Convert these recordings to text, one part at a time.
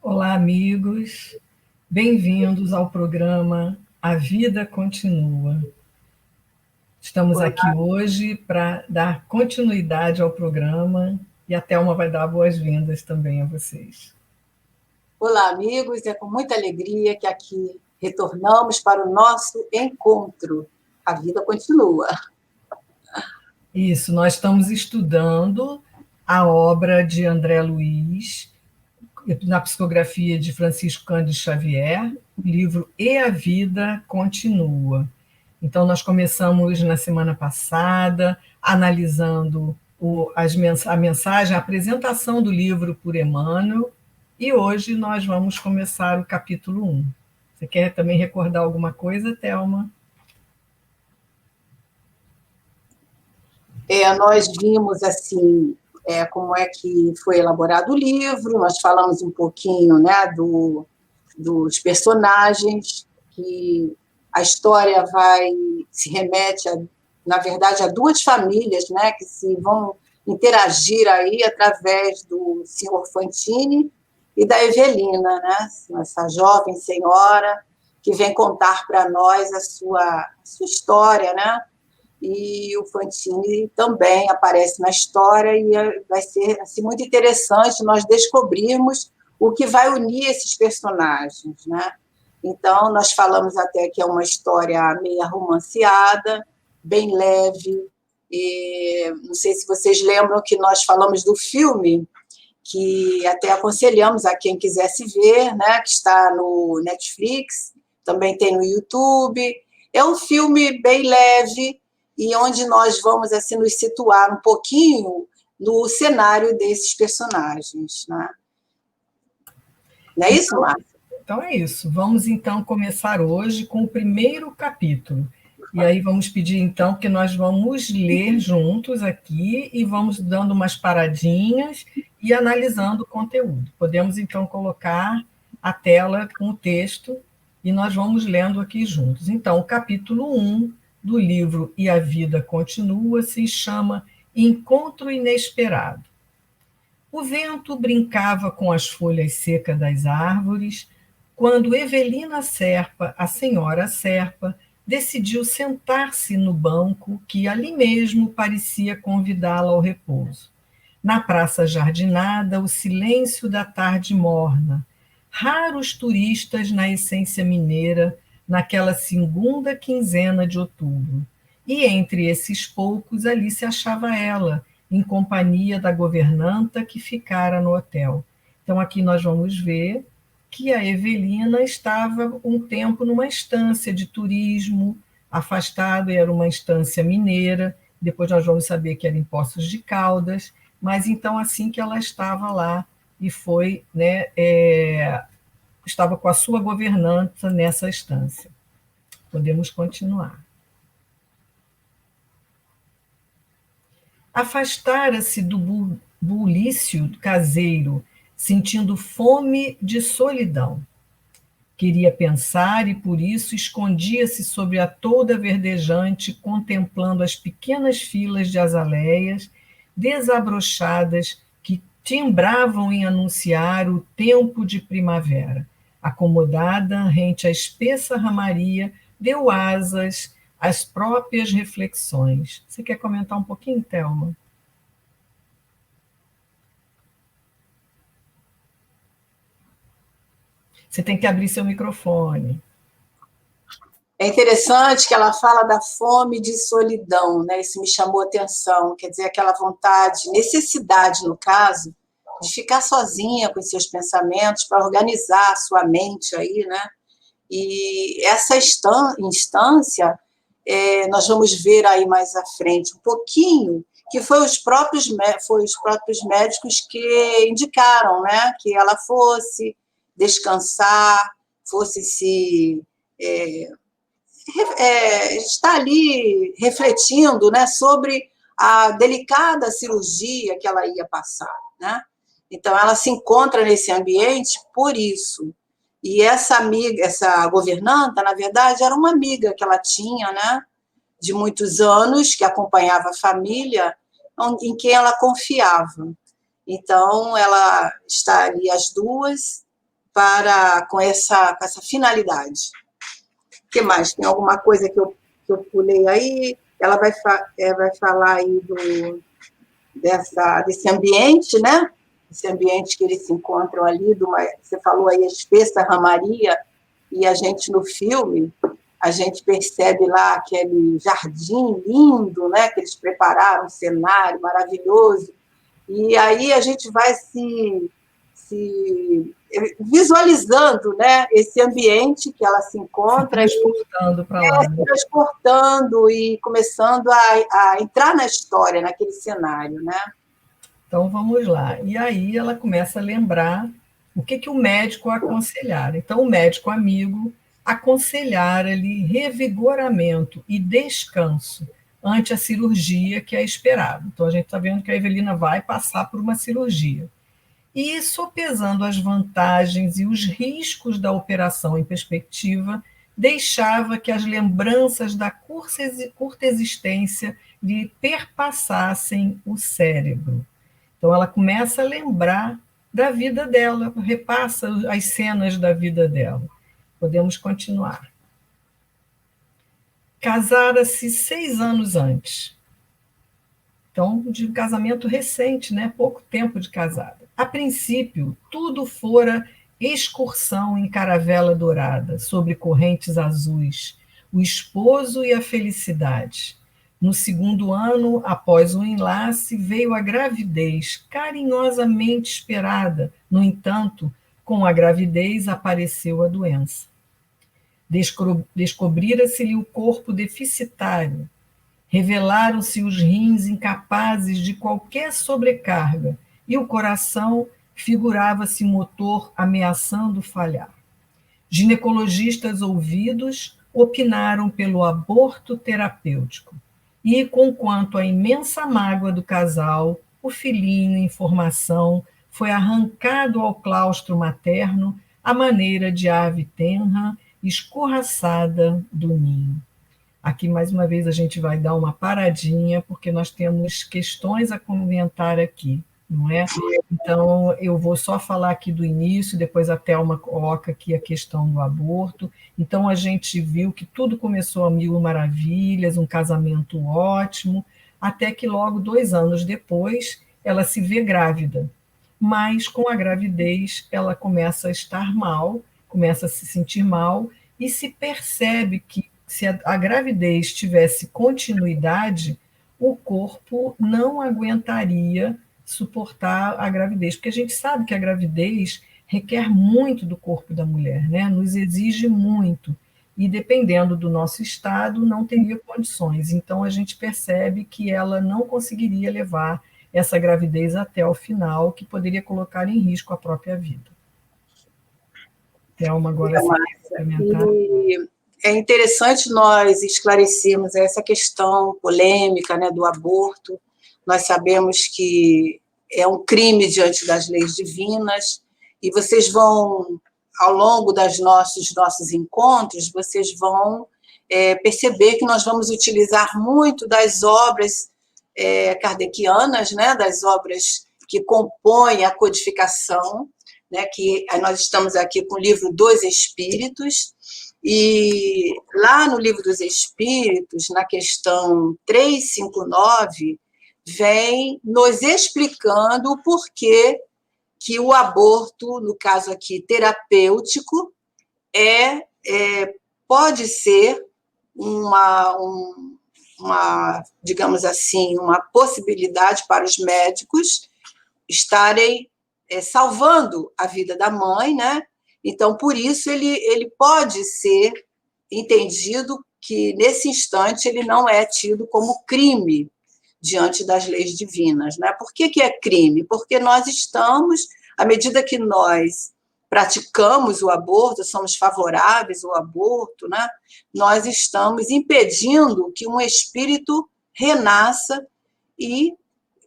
Olá, amigos. Bem-vindos ao programa A Vida Continua. Estamos aqui hoje para dar continuidade ao programa e a Thelma vai dar boas-vindas também a vocês. Olá, amigos. É com muita alegria que aqui retornamos para o nosso encontro. A vida continua. Isso, nós estamos estudando a obra de André Luiz, na psicografia de Francisco Cândido Xavier, o livro E a Vida Continua. Então, nós começamos na semana passada, analisando a mensagem, a apresentação do livro por Emmanuel, e hoje nós vamos começar o capítulo 1. Você quer também recordar alguma coisa, Thelma? Nós vimos, assim, como é que foi elaborado o livro, nós falamos um pouquinho, né, dos personagens, que a história se remete, na verdade, a duas famílias, né, que se vão interagir aí através do senhor Fantini e da Evelina, né, essa jovem senhora que vem contar para nós a sua história, né, e o Fantini também aparece na história e vai ser assim, muito interessante nós descobrirmos o que vai unir esses personagens, né? Então, nós falamos até que é uma história meio romanceada, bem leve, e não sei se vocês lembram que nós falamos do filme, que até aconselhamos a quem quisesse ver, né? Que está no Netflix, também tem no YouTube. É um filme bem leve, e onde nós vamos assim, nos situar um pouquinho no cenário desses personagens. Né? Não é isso, Márcia? Então é isso. Vamos, então, começar hoje com o primeiro capítulo. E aí vamos pedir, então, que nós vamos ler juntos aqui e vamos dando umas paradinhas e analisando o conteúdo. Podemos, então, colocar a tela com o texto e nós vamos lendo aqui juntos. Então, o capítulo 1 do livro E a Vida Continua se chama Encontro Inesperado. O vento brincava com as folhas secas das árvores, quando Evelina Serpa, a senhora Serpa, decidiu sentar-se no banco que ali mesmo parecia convidá-la ao repouso. Na praça jardinada, o silêncio da tarde morna, raros turistas na essência mineira, naquela segunda quinzena de outubro. E entre esses poucos, ali se achava ela, em companhia da governanta que ficara no hotel. Então, aqui nós vamos ver que a Evelina estava um tempo numa estância de turismo, afastada, era uma estância mineira, depois nós vamos saber que era em Poços de Caldas, mas então assim que ela estava lá e foi, né, estava com a sua governanta nessa estância. Podemos continuar. Afastara-se do bulício caseiro, sentindo fome de solidão. Queria pensar e, por isso, escondia-se sobre a tolda verdejante, contemplando as pequenas filas de azaleias desabrochadas que timbravam em anunciar o tempo de primavera. Acomodada, rente à espessa ramaria, deu asas às próprias reflexões. Você quer comentar um pouquinho, Thelma? Você tem que abrir seu microfone. É interessante que ela fala da fome de solidão, né? Isso me chamou a atenção, quer dizer, aquela vontade, necessidade, no caso, de ficar sozinha com os seus pensamentos, para organizar a sua mente aí, né? E essa instância, nós vamos ver aí mais à frente um pouquinho, que foi os próprios médicos que indicaram, né? Que ela fosse descansar, fosse se... está ali refletindo, né, sobre a delicada cirurgia que ela ia passar, né? Então, ela se encontra nesse ambiente por isso. E essa amiga, essa governanta, na verdade, era uma amiga que ela tinha, né, de muitos anos, que acompanhava a família, em quem ela confiava. Então, ela está ali as duas com essa finalidade. O que mais? Tem alguma coisa que eu pulei aí? Ela vai falar aí desse ambiente, né? Esse ambiente que eles se encontram ali, você falou aí, a espessa ramaria, e a gente, no filme, a gente percebe lá aquele jardim lindo, né? Que eles prepararam, um cenário maravilhoso, e aí a gente vai se visualizando, né, esse ambiente que ela se encontra, se transportando para lá, se transportando e começando a entrar na história, naquele cenário, né? Então vamos lá. E aí ela começa a lembrar o que o médico aconselhar. Então o médico amigo aconselhar ali revigoramento e descanso ante a cirurgia que é esperado. Então a gente está vendo que a Evelina vai passar por uma cirurgia. E sopesando as vantagens e os riscos da operação em perspectiva, deixava que as lembranças da curta existência lhe perpassassem o cérebro. Então, ela começa a lembrar da vida dela, repassa as cenas da vida dela. Podemos continuar. Casara-se 6 anos antes. Então, de um casamento recente, né? Pouco tempo de casada. A princípio, tudo fora excursão em caravela dourada, sobre correntes azuis, o esposo e a felicidade. No segundo ano, após o enlace, veio a gravidez, carinhosamente esperada. No entanto, com a gravidez apareceu a doença. Descobrira-se-lhe o corpo deficitário, revelaram-se os rins incapazes de qualquer sobrecarga, e o coração figurava-se motor ameaçando falhar. Ginecologistas ouvidos opinaram pelo aborto terapêutico. E, conquanto a imensa mágoa do casal, o filhinho em formação foi arrancado ao claustro materno à maneira de ave tenra escorraçada do ninho. Aqui, mais uma vez, a gente vai dar uma paradinha, porque nós temos questões a comentar aqui, não é? Então, eu vou só falar aqui do início, depois a Thelma coloca aqui a questão do aborto. Então, a gente viu que tudo começou a mil maravilhas, um casamento ótimo, até que logo 2 anos depois, ela se vê grávida. Mas, com a gravidez, ela começa a estar mal, começa a se sentir mal, e se percebe que se a gravidez tivesse continuidade, o corpo não aguentaria suportar a gravidez, porque a gente sabe que a gravidez requer muito do corpo da mulher, né? Nos exige muito, e dependendo do nosso estado, não teria condições. Então, a gente percebe que ela não conseguiria levar essa gravidez até o final, que poderia colocar em risco a própria vida. Thelma, agora você quer complementar? É interessante nós esclarecermos essa questão polêmica, né, do aborto. Nós sabemos que é um crime diante das leis divinas, e vocês vão, ao longo dos nossos encontros, vocês vão perceber que nós vamos utilizar muito das obras kardecianas, né, das obras que compõem a codificação, né, que nós estamos aqui com o livro dos Espíritos, e lá no Livro dos Espíritos, na questão 359, vem nos explicando o porquê que o aborto, no caso aqui terapêutico, pode ser digamos assim, uma possibilidade para os médicos estarem salvando a vida da mãe, né? Então, por isso, ele pode ser entendido que, nesse instante, ele não é tido como crime diante das leis divinas, né? Por que é crime? Porque nós estamos, à medida que nós praticamos o aborto, somos favoráveis ao aborto, né? Nós estamos impedindo que um espírito renasça e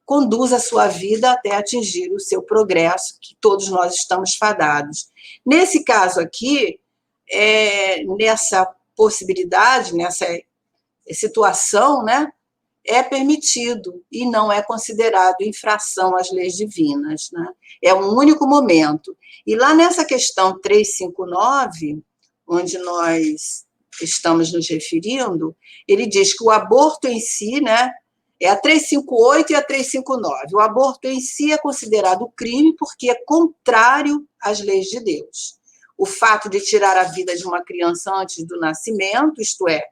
conduz a sua vida até atingir o seu progresso, que todos nós estamos fadados. Nesse caso aqui, nessa possibilidade, nessa situação, né, é permitido e não é considerado infração às leis divinas, né? É um único momento. E lá nessa questão 359, onde nós estamos nos referindo, ele diz que o aborto em si, né, é a 358 e a 359. O aborto em si é considerado crime porque é contrário às leis de Deus. O fato de tirar a vida de uma criança antes do nascimento, isto é,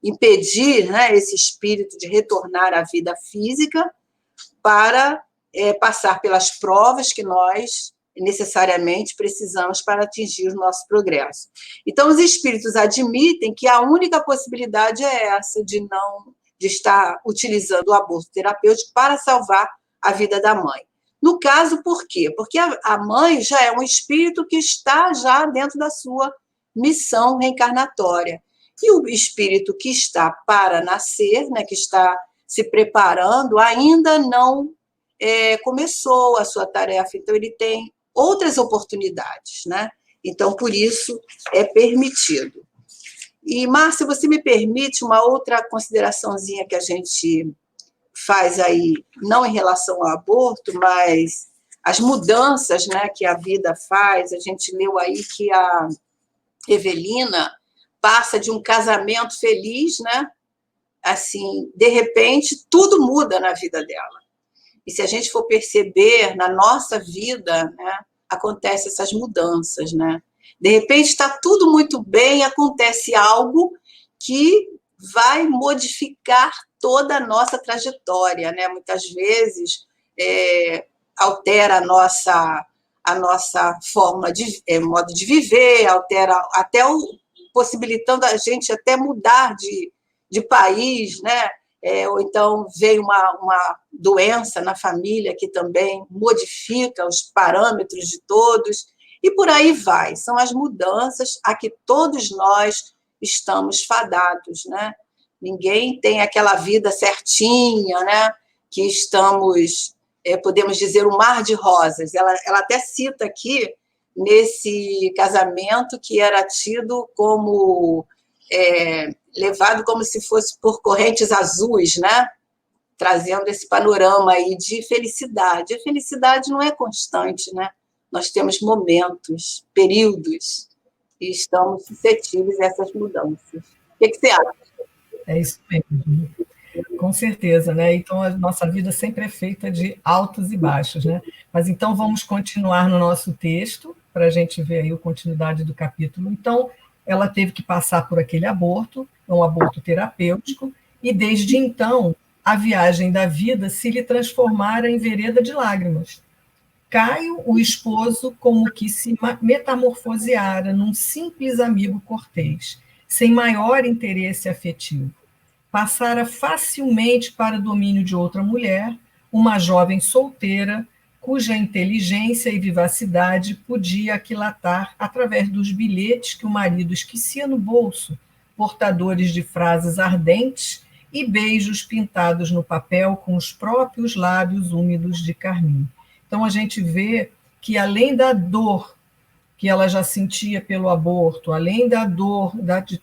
impedir, né, esse espírito de retornar à vida física para passar pelas provas que nós necessariamente precisamos para atingir o nosso progresso. Então, os espíritos admitem que a única possibilidade é essa de estar utilizando o aborto terapêutico para salvar a vida da mãe. No caso, por quê? Porque a mãe já é um espírito que está já dentro da sua missão reencarnatória. E o espírito que está para nascer, né, que está se preparando, ainda não começou a sua tarefa, então ele tem outras oportunidades, né? Então, por isso, é permitido. E, Márcia, você me permite uma outra consideraçãozinha que a gente faz aí, não em relação ao aborto, mas as mudanças, né, que a vida faz. A gente leu aí que a Evelina passa de um casamento feliz, né? Assim, de repente, tudo muda na vida dela. E se a gente for perceber, na nossa vida, né, acontecem essas mudanças, né? De repente, está tudo muito bem, acontece algo que vai modificar toda a nossa trajetória, né? Muitas vezes altera a nossa forma de modo de viver, altera até possibilitando a gente até mudar de país, né? Ou então vem uma doença na família que também modifica os parâmetros de todos, e por aí vai. São as mudanças a que todos nós estamos fadados, né? Ninguém tem aquela vida certinha, né? Que estamos, podemos dizer, um mar de rosas. Ela até cita aqui, nesse casamento, que era tido como... levado como se fosse por correntes azuis, né? Trazendo esse panorama aí de felicidade. A felicidade não é constante, né? Nós temos momentos, períodos, e estamos suscetíveis a essas mudanças. O que você acha? É isso mesmo, com certeza, né? Então, a nossa vida sempre é feita de altos e baixos, né? Mas então vamos continuar no nosso texto, para a gente ver aí a continuidade do capítulo. Então, ela teve que passar por aquele aborto, um aborto terapêutico, e desde então a viagem da vida se lhe transformara em vereda de lágrimas. Caio, o esposo, como que se metamorfoseara num simples amigo cortês, sem maior interesse afetivo. Passara facilmente para o domínio de outra mulher, uma jovem solteira, cuja inteligência e vivacidade podia aquilatar através dos bilhetes que o marido esquecia no bolso, portadores de frases ardentes e beijos pintados no papel com os próprios lábios úmidos de carmim. Então, a gente vê que, além da dor que ela já sentia pelo aborto, além da dor de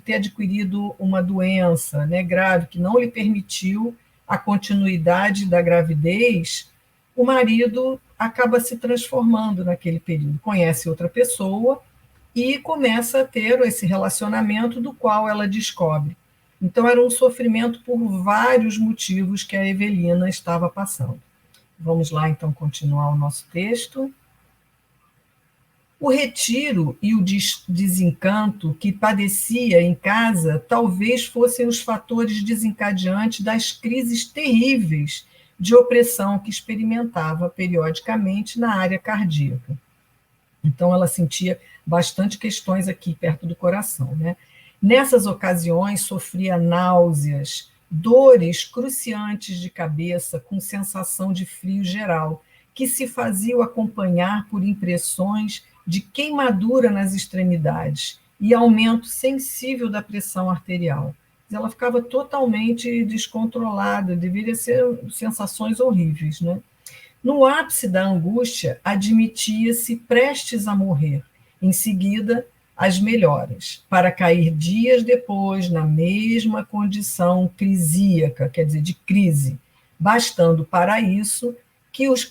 ter adquirido uma doença, né, grave, que não lhe permitiu a continuidade da gravidez, o marido acaba se transformando naquele período, conhece outra pessoa e começa a ter esse relacionamento do qual ela descobre. Então, era um sofrimento por vários motivos que a Evelina estava passando. Vamos lá, então, continuar o nosso texto. O retiro e o desencanto que padecia em casa talvez fossem os fatores desencadeantes das crises terríveis de opressão que experimentava periodicamente na área cardíaca. Então, ela sentia bastante questões aqui perto do coração, né? Nessas ocasiões, sofria náuseas, dores cruciantes de cabeça, com sensação de frio geral, que se faziam acompanhar por impressões de queimadura nas extremidades e aumento sensível da pressão arterial. Ela ficava totalmente descontrolada, deveria ser sensações horríveis, né? No ápice da angústia, admitia-se prestes a morrer. Em seguida, as melhoras, para cair dias depois na mesma condição crisíaca, quer dizer, de crise, bastando para isso que os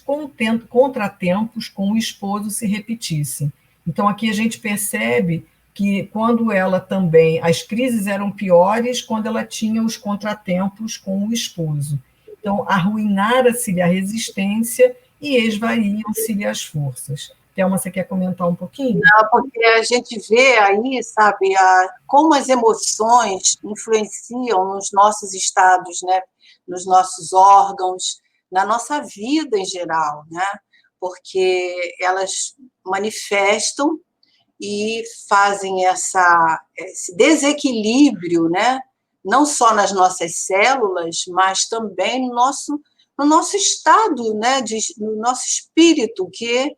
contratempos com o esposo se repetissem. Então, aqui a gente percebe que quando ela também, as crises eram piores quando ela tinha os contratempos com o esposo. Então, arruinara-se-lhe a resistência e esvaíam-se-lhe as forças. Thelma, você quer comentar um pouquinho? Não, porque a gente vê aí, sabe, como as emoções influenciam nos nossos estados, né, nos nossos órgãos, na nossa vida em geral, né, porque elas manifestam e fazem esse desequilíbrio, né, não só nas nossas células, mas também no nosso estado, né, no nosso espírito, que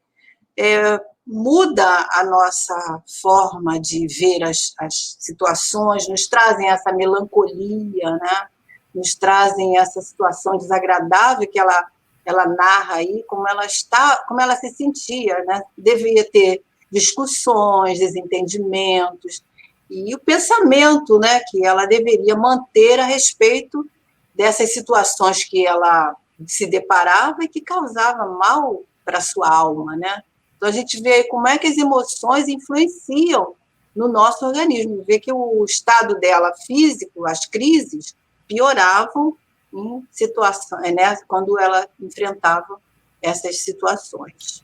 muda a nossa forma de ver as situações, nos trazem essa melancolia, né? Nos trazem essa situação desagradável que ela narra aí, como ela se sentia, né? Devia ter discussões, desentendimentos, e o pensamento, né, que ela deveria manter a respeito dessas situações que ela se deparava e que causava mal para a sua alma, né? Então, a gente vê como é que as emoções influenciam no nosso organismo. Vê que o estado dela físico, as crises, pioravam em situações, né, quando ela enfrentava essas situações.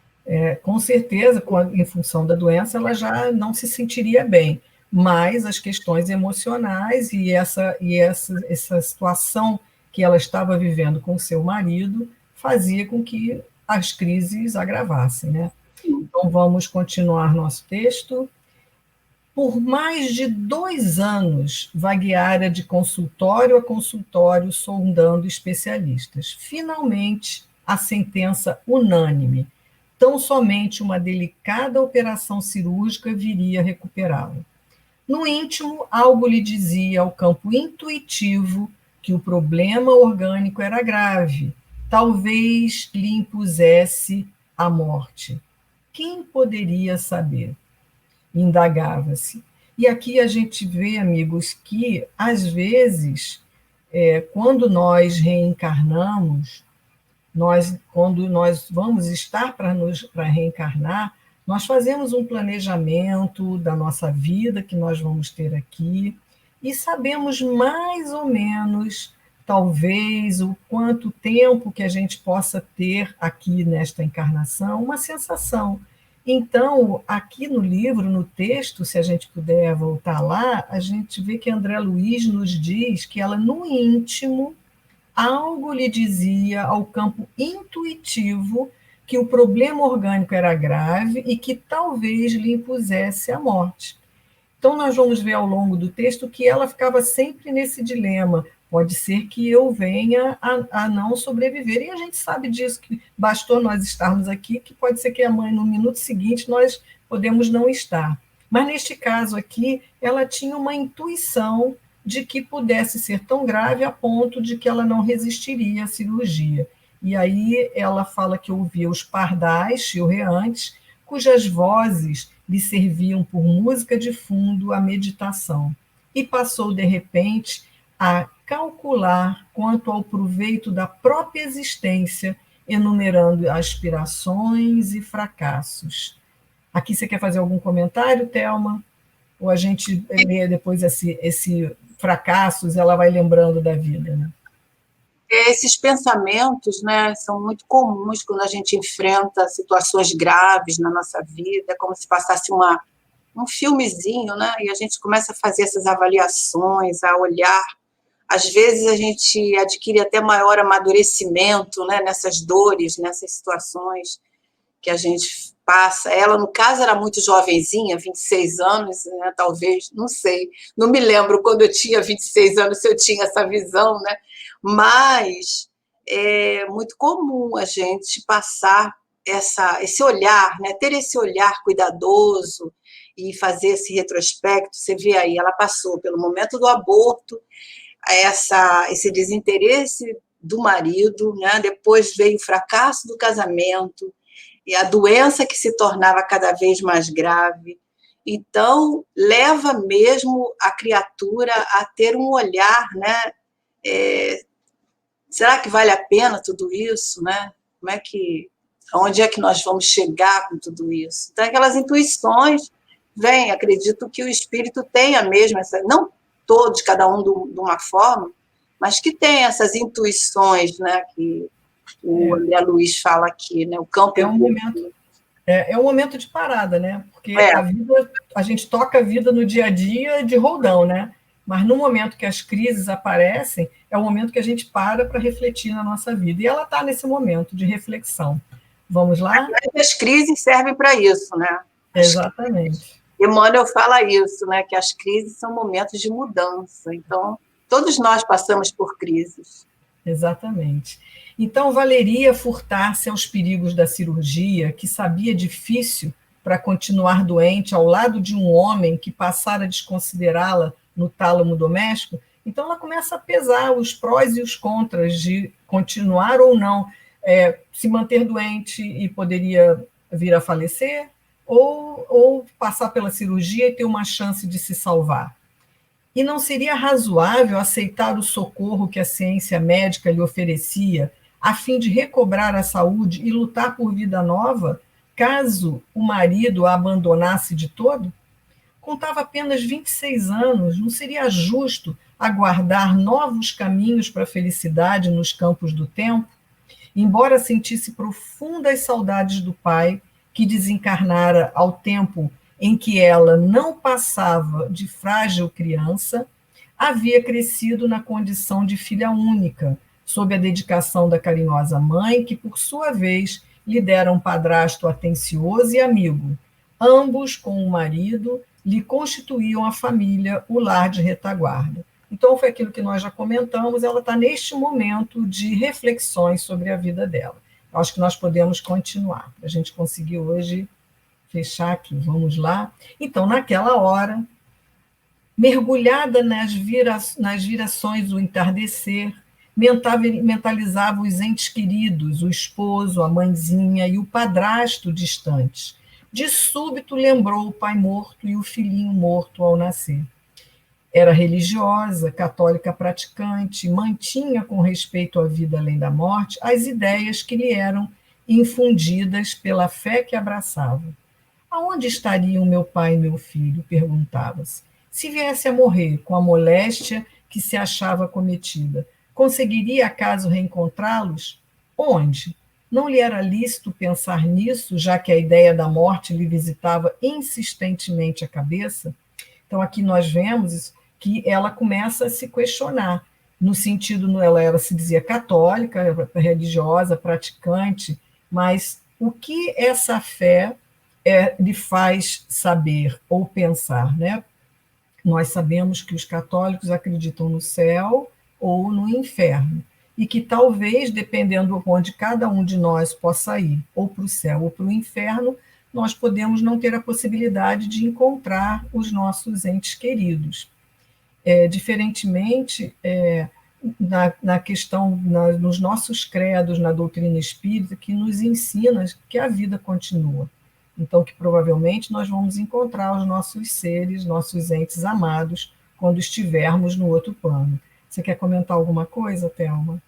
Com certeza, em função da doença, ela já não se sentiria bem, mas as questões emocionais e essa situação que ela estava vivendo com seu marido fazia com que as crises agravassem, né? Então, vamos continuar nosso texto. Por mais de 2 anos, vagueara de consultório a consultório, sondando especialistas. Finalmente, a sentença unânime. Tão somente uma delicada operação cirúrgica viria a recuperá-lo. No íntimo, algo lhe dizia ao campo intuitivo que o problema orgânico era grave, talvez lhe impusesse a morte. Quem poderia saber? Indagava-se. E aqui a gente vê, amigos, que às vezes, quando nós reencarnamos, quando nós vamos estar para reencarnar, nós fazemos um planejamento da nossa vida que nós vamos ter aqui e sabemos mais ou menos, talvez, o quanto tempo que a gente possa ter aqui nesta encarnação, uma sensação. Então, aqui no livro, no texto, se a gente puder voltar lá, a gente vê que André Luiz nos diz que ela, no íntimo, algo lhe dizia ao campo intuitivo que o problema orgânico era grave e que talvez lhe impusesse a morte. Então, nós vamos ver ao longo do texto que ela ficava sempre nesse dilema. Pode ser que eu venha a não sobreviver. E a gente sabe disso, que bastou nós estarmos aqui, que pode ser que amanhã, no minuto seguinte, nós podemos não estar. Mas, neste caso aqui, ela tinha uma intuição de que pudesse ser tão grave a ponto de que ela não resistiria à cirurgia. E aí ela fala que ouvia os pardais chilreantes, cujas vozes lhe serviam por música de fundo à meditação. E passou, de repente, a calcular quanto ao proveito da própria existência, enumerando aspirações e fracassos. Aqui você quer fazer algum comentário, Thelma? Ou a gente lê depois esse fracassos, ela vai lembrando da vida, né? Esses pensamentos, né, são muito comuns quando a gente enfrenta situações graves na nossa vida, é como se passasse um filmezinho, né, e a gente começa a fazer essas avaliações, a olhar. Às vezes a gente adquire até maior amadurecimento, né, nessas dores, nessas situações que a gente passa. Ela, no caso, era muito jovenzinha, 26 anos, né, talvez, não sei, não me lembro quando eu tinha 26 anos se eu tinha essa visão, né? Mas é muito comum a gente passar esse olhar, né, ter esse olhar cuidadoso e fazer esse retrospecto. Você vê aí, ela passou pelo momento do aborto, esse desinteresse do marido, né? Depois veio o fracasso do casamento, e a doença que se tornava cada vez mais grave, Então, leva mesmo a criatura a ter um olhar, né? Será que vale a pena tudo isso, né? Onde é que nós vamos chegar com tudo isso? Então, aquelas intuições vêm, acredito que o espírito tenha mesmo, não todos, cada um de uma forma, mas que tem essas intuições, né? Que o André Luiz fala aqui, né? O campo é um momento de parada, né? Porque a gente toca a vida no dia a dia de roldão, né? Mas no momento que as crises aparecem, é o momento que a gente para refletir na nossa vida. E ela está nesse momento de reflexão. Vamos lá? As crises servem para isso, né? Exatamente. Emmanuel fala isso, né? Que as crises são momentos de mudança. Então, todos nós passamos por crises. Exatamente. Então, valeria furtar-se aos perigos da cirurgia, que sabia difícil para continuar doente ao lado de um homem que passara a desconsiderá-la no tálamo doméstico? Então, ela começa a pesar os prós e os contras de continuar ou não, se manter doente e poderia vir a falecer, ou passar pela cirurgia e ter uma chance de se salvar. E não seria razoável aceitar o socorro que a ciência médica lhe oferecia, a fim de recobrar a saúde e lutar por vida nova, caso o marido a abandonasse de todo? Contava apenas 26 anos, não seria justo aguardar novos caminhos para a felicidade nos campos do tempo? Embora sentisse profundas saudades do pai, que desencarnara ao tempo em que ela não passava de frágil criança, havia crescido na condição de filha única, sob a dedicação da carinhosa mãe, que, por sua vez, lhe dera um padrasto atencioso e amigo. Ambos, com o marido, lhe constituíam a família, o lar de retaguarda. Então, foi aquilo que nós já comentamos, ela está neste momento de reflexões sobre a vida dela. Eu acho que nós podemos continuar, para a gente conseguir hoje fechar aqui. Vamos lá? Então, naquela hora, mergulhada nas virações do entardecer, mentalizava os entes queridos, o esposo, a mãezinha e o padrasto distantes. De súbito lembrou o pai morto e o filhinho morto ao nascer. Era religiosa, católica praticante, mantinha com respeito à vida além da morte as ideias que lhe eram infundidas pela fé que abraçava. Aonde estariam meu pai e meu filho? Perguntava-se. Se viesse a morrer com a moléstia que se achava cometida, conseguiria acaso reencontrá-los? Onde? Não lhe era lícito pensar nisso, já que a ideia da morte lhe visitava insistentemente a cabeça? Então, aqui nós vemos que ela começa a se questionar, no sentido, ela se dizia católica, religiosa, praticante, mas o que essa fé lhe faz saber ou pensar, né? Nós sabemos que os católicos acreditam no céu ou no inferno, e que talvez, dependendo de onde cada um de nós possa ir, ou para o céu ou para o inferno, nós podemos não ter a possibilidade de encontrar os nossos entes queridos. Diferentemente, na questão, nos nossos credos, na doutrina espírita, que nos ensina que a vida continua. Então, que provavelmente nós vamos encontrar os nossos seres, nossos entes amados, quando estivermos no outro plano. Você quer comentar alguma coisa, Thelma?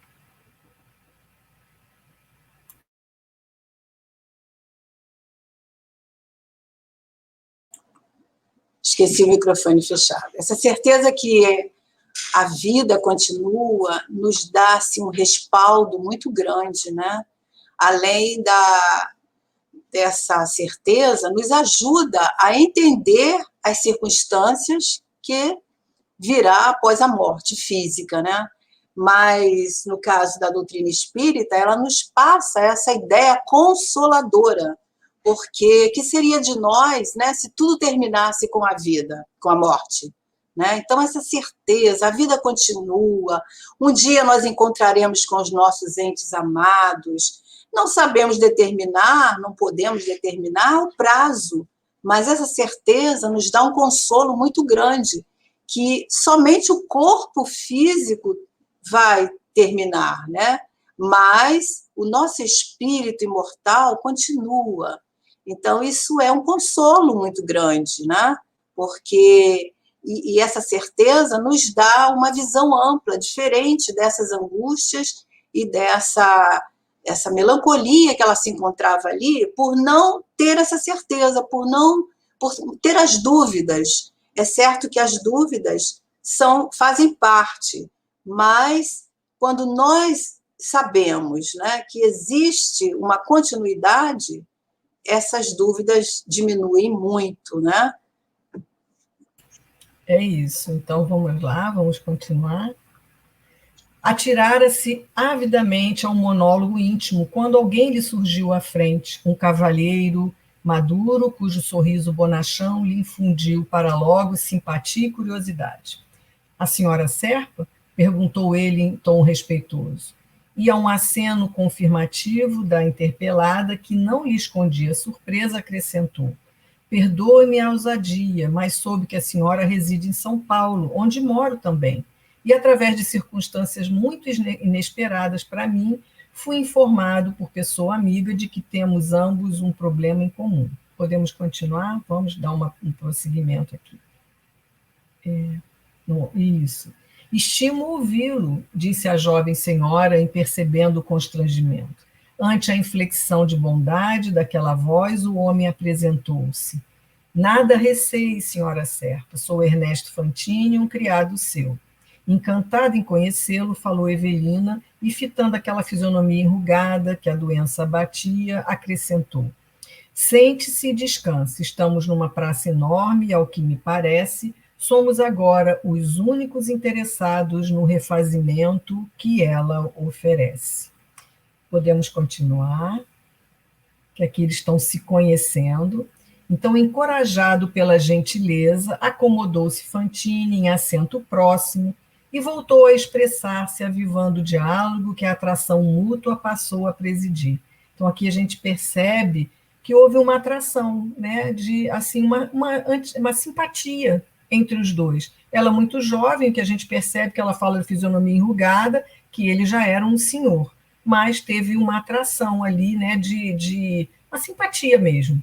Esqueci o microfone fechado. Essa certeza que a vida continua nos dá assim, um respaldo muito grande, né? Além dessa certeza, nos ajuda a entender as circunstâncias que virá após a morte física, né? Mas, no caso da doutrina espírita, ela nos passa essa ideia consoladora, porque que seria de nós, né, se tudo terminasse com a vida, com a morte? Né? Então, essa certeza, a vida continua, um dia nós encontraremos com os nossos entes amados, não sabemos determinar, não podemos determinar o prazo, mas essa certeza nos dá um consolo muito grande, que somente o corpo físico vai terminar, né? Mas o nosso espírito imortal continua. Então, isso é um consolo muito grande, né? Porque e essa certeza nos dá uma visão ampla, diferente dessas angústias e essa melancolia que ela se encontrava ali, por não ter essa certeza, por ter as dúvidas. É certo que as dúvidas fazem parte, mas quando nós sabemos, né, que existe uma continuidade, essas dúvidas diminuem muito, né? É isso. Então, vamos lá, vamos continuar. Atirara-se avidamente ao monólogo íntimo quando alguém lhe surgiu à frente, um cavalheiro maduro, cujo sorriso bonachão lhe infundiu para logo simpatia e curiosidade. A senhora Serpa? Perguntou ele em tom respeitoso. E a um aceno confirmativo da interpelada, que não lhe escondia surpresa, acrescentou: perdoe-me a ousadia, mas soube que a senhora reside em São Paulo, onde moro também. E, através de circunstâncias muito inesperadas para mim, fui informado por pessoa amiga de que temos ambos um problema em comum. Podemos continuar? Vamos dar um prosseguimento aqui. Isso. Estimo ouvi-lo, disse a jovem senhora, em percebendo o constrangimento. Ante a inflexão de bondade daquela voz, o homem apresentou-se. Nada receie, senhora Serpa, sou Ernesto Fantini, um criado seu. Encantada em conhecê-lo, falou Evelina, e fitando aquela fisionomia enrugada que a doença abatia, acrescentou: sente-se e descanse, estamos numa praça enorme e, ao que me parece, somos agora os únicos interessados no refazimento que ela oferece. Podemos continuar, que aqui eles estão se conhecendo. Então, encorajado pela gentileza, acomodou-se Fantini em assento próximo e voltou a expressar-se, avivando o diálogo que a atração mútua passou a presidir. Então, aqui a gente percebe que houve uma atração, né, de assim, uma simpatia entre os dois. Ela muito jovem, que a gente percebe que ela fala de fisionomia enrugada, que ele já era um senhor, mas teve uma atração ali, né, de uma simpatia mesmo.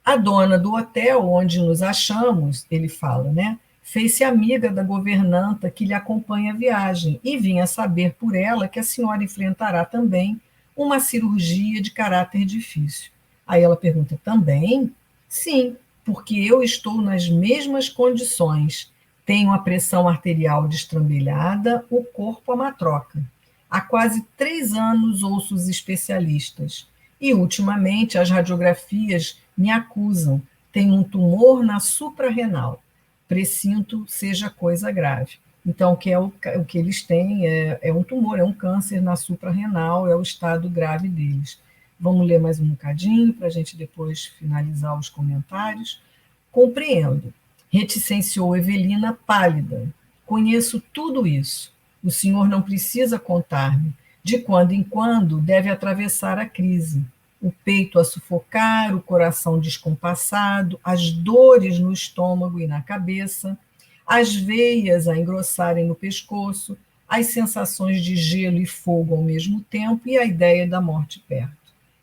A dona do hotel onde nos achamos, ele fala, né, fez-se amiga da governanta que lhe acompanha a viagem e vinha saber por ela que a senhora enfrentará também uma cirurgia de caráter difícil. Aí ela pergunta, também? Sim, porque eu estou nas mesmas condições. Tenho a pressão arterial destrambelhada, o corpo a matroca. Há quase 3 anos ouço os especialistas. E, ultimamente, as radiografias me acusam. Tenho um tumor na suprarrenal. Presinto seja coisa grave. Então, o que eles têm é um tumor, é um câncer na suprarrenal, é o estado grave deles. Vamos ler mais um bocadinho para a gente depois finalizar os comentários. Compreendo. Reticenciou Evelina, pálida. Conheço tudo isso. O senhor não precisa contar-me. De quando em quando deve atravessar a crise. O peito a sufocar, o coração descompassado, as dores no estômago e na cabeça, as veias a engrossarem no pescoço, as sensações de gelo e fogo ao mesmo tempo e a ideia da morte perto.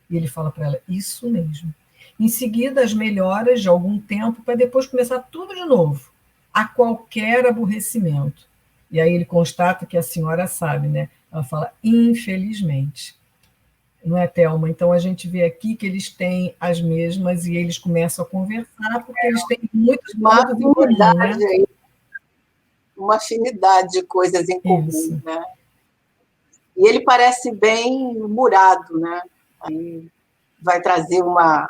E ele fala para ela, isso mesmo. Em seguida, as melhoras de algum tempo, para depois começar tudo de novo, a qualquer aborrecimento. E aí ele constata que a senhora sabe, né? Ela fala, infelizmente. Não é, Thelma? Então, a gente vê aqui que eles têm as mesmas e eles começam a conversar, porque eles têm muitos pontos em comum, né? Uma afinidade de coisas em comum, isso. Né? E ele parece bem murado, né? Aí vai trazer uma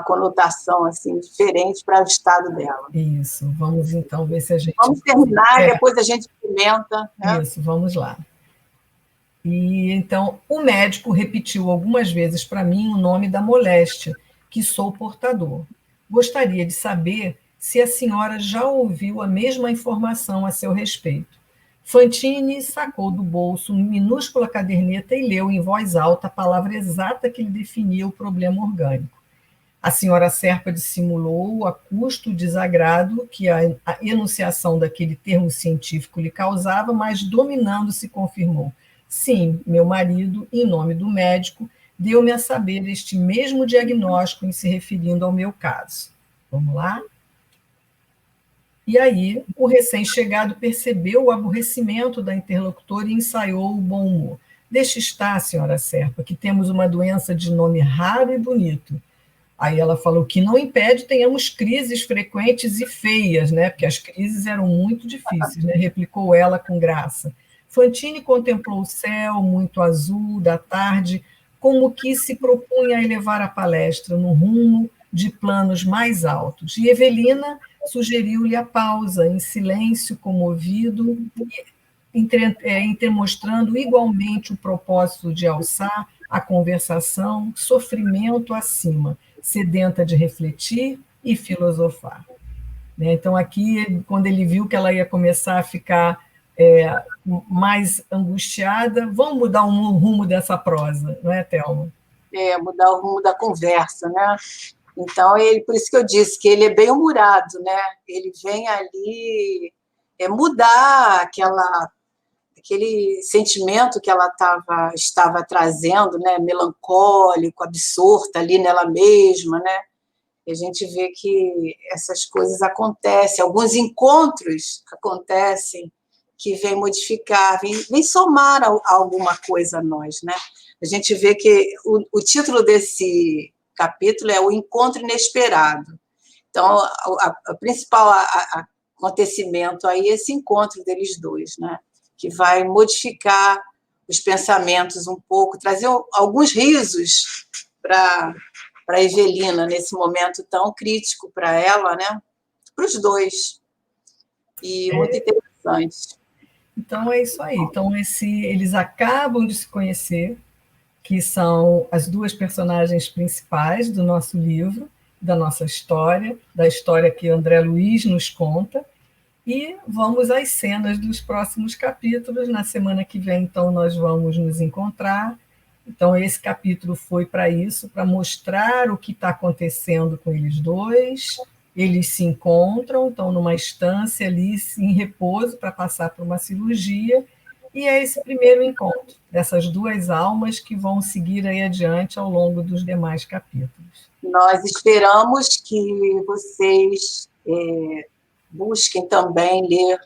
conotação assim diferente para o estado dela. Isso, vamos então ver se a gente... Vamos terminar, depois a gente comenta. Né? Isso, vamos lá. E então o médico repetiu algumas vezes para mim o nome da moléstia, que sou portador. Gostaria de saber se a senhora já ouviu a mesma informação a seu respeito. Fantini sacou do bolso uma minúscula caderneta e leu em voz alta a palavra exata que lhe definia o problema orgânico. A senhora Serpa dissimulou a custo o desagrado que a enunciação daquele termo científico lhe causava, mas, dominando-se, confirmou. Sim, meu marido, em nome do médico, deu-me a saber este mesmo diagnóstico em se referindo ao meu caso. Vamos lá? E aí, o recém-chegado percebeu o aborrecimento da interlocutora e ensaiou o bom humor. Deixe estar, senhora Serpa, que temos uma doença de nome raro e bonito. Aí ela falou que não impede tenhamos crises frequentes e feias, né? Porque as crises eram muito difíceis, né? Replicou ela com graça. Fantine contemplou o céu muito azul da tarde, como que se propunha a elevar a palestra no rumo de planos mais altos. E Evelina sugeriu-lhe a pausa, em silêncio comovido, mostrando igualmente o propósito de alçar a conversação, sofrimento acima, sedenta de refletir e filosofar. Então, aqui, quando ele viu que ela ia começar a ficar mais angustiada, vamos mudar o rumo dessa prosa, não é, Thelma? Mudar o rumo da conversa, né? Então, por isso que eu disse que ele é bem-humorado, né? Ele vem ali mudar aquele sentimento que ela estava trazendo, né? Melancólico, absorta ali nela mesma, né? E a gente vê que essas coisas acontecem, alguns encontros acontecem que vêm modificar, vêm somar alguma coisa a nós, né? A gente vê que o título desse capítulo é O Encontro Inesperado. Então, o principal acontecimento aí é esse encontro deles dois, né? Que vai modificar os pensamentos um pouco, trazer alguns risos para Evelina, nesse momento tão crítico para ela, né? Para os dois. E muito interessante. Então, é isso aí. Então, eles acabam de se conhecer, que são as duas personagens principais do nosso livro, da nossa história, da história que André Luiz nos conta, e vamos às cenas dos próximos capítulos. Na semana que vem, então, nós vamos nos encontrar. Então, esse capítulo foi para isso, para mostrar o que está acontecendo com eles dois. Eles se encontram, estão numa estância ali em repouso para passar por uma cirurgia, e é esse primeiro encontro dessas duas almas que vão seguir aí adiante ao longo dos demais capítulos. Nós esperamos que vocês busquem também ler,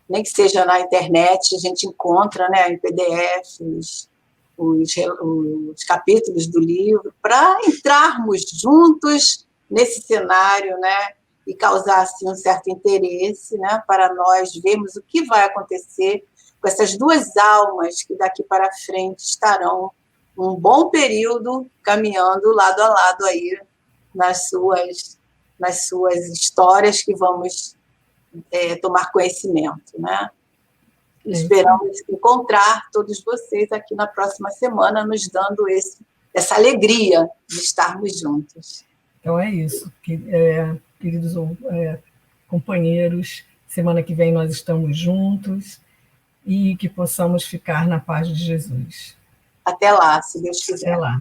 nem que seja na internet, a gente encontra, né, em PDFs, os capítulos do livro, para entrarmos juntos nesse cenário, né, e causar assim, um certo interesse, né, para nós vermos o que vai acontecer com essas duas almas que daqui para frente estarão um bom período caminhando lado a lado aí nas suas histórias que vamos tomar conhecimento, né? Esperamos encontrar todos vocês aqui na próxima semana, nos dando essa alegria de estarmos juntos. Então é isso, queridos companheiros, semana que vem nós estamos juntos e que possamos ficar na paz de Jesus. Até lá, se Deus quiser. Até lá.